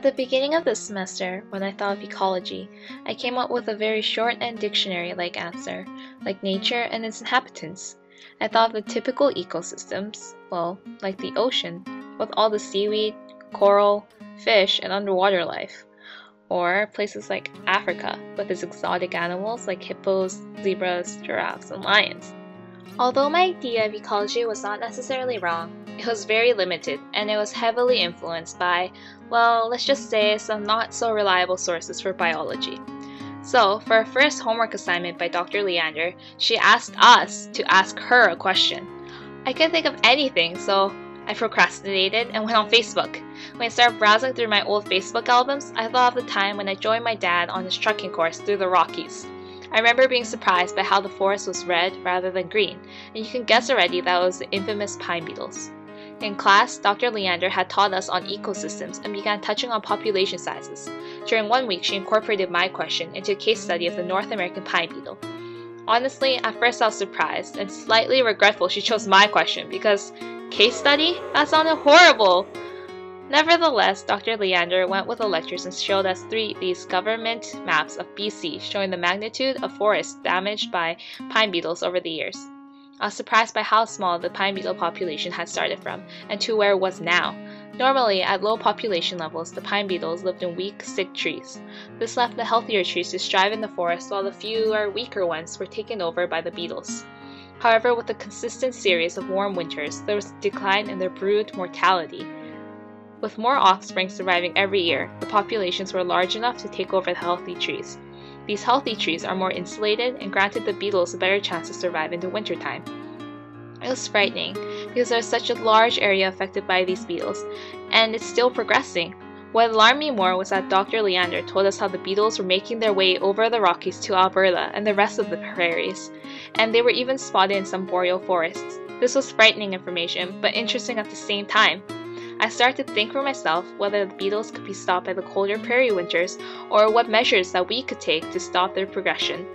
the beginning of this semester, when I thought of ecology, I came up with a very short and dictionary-like answer, like nature and its inhabitants. I thought of the typical ecosystems, well, like the ocean, with all the seaweed, coral, fish, and underwater life. Or places like Africa, with its exotic animals like hippos, zebras, giraffes, and lions. Although my idea of ecology was not necessarily wrong, it was very limited, and it was heavily influenced by, well, let's just say some not so reliable sources for biology. So, for our first homework assignment by Dr. Leander, she asked us to ask her a question. I couldn't think of anything, so I procrastinated and went on Facebook. When I started browsing through my old Facebook albums, I thought of the time when I joined my dad on his trekking course through the Rockies. I remember being surprised by how the forest was red rather than green, and you can guess already that it was the infamous pine beetles. In class, Dr. Leander had taught us on ecosystems and began touching on population sizes. During 1 week, she incorporated my question into a case study of the North American pine beetle. Honestly, at first I was surprised and slightly regretful she chose my question because case study? That sounded horrible! Nevertheless, Dr. Leander went with the lectures and showed us these government maps of BC showing the magnitude of forests damaged by pine beetles over the years. I was surprised by how small the pine beetle population had started from and to where it was now. Normally, at low population levels, the pine beetles lived in weak, sick trees. This left the healthier trees to strive in the forest while the fewer, weaker ones were taken over by the beetles. However, with a consistent series of warm winters, there was a decline in their brood mortality. With more offspring surviving every year, the populations were large enough to take over the healthy trees. These healthy trees are more insulated and granted the beetles a better chance to survive in the wintertime. It was frightening because there was such a large area affected by these beetles, and it's still progressing. What alarmed me more was that Dr. Leander told us how the beetles were making their way over the Rockies to Alberta and the rest of the prairies, and they were even spotted in some boreal forests. This was frightening information, but interesting at the same time. I started to think for myself whether the beetles could be stopped by the colder prairie winters or what measures that we could take to stop their progression.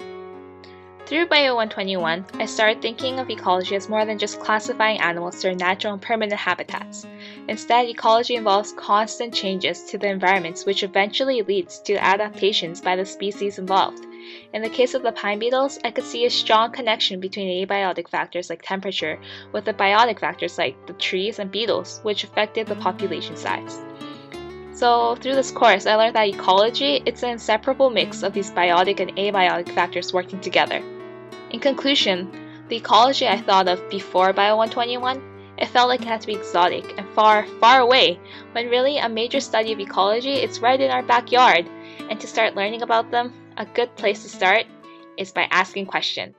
Through Bio 121, I started thinking of ecology as more than just classifying animals to their natural and permanent habitats. Instead, ecology involves constant changes to the environments which eventually leads to adaptations by the species involved. In the case of the pine beetles, I could see a strong connection between abiotic factors like temperature with the biotic factors like the trees and beetles, which affected the population size. So through this course, I learned that ecology is an inseparable mix of these biotic and abiotic factors working together. In conclusion, the ecology I thought of before Bio 121, it felt like it had to be exotic and far, far away, when really a major study of ecology is right in our backyard, and to start learning about them, a good place to start is by asking questions.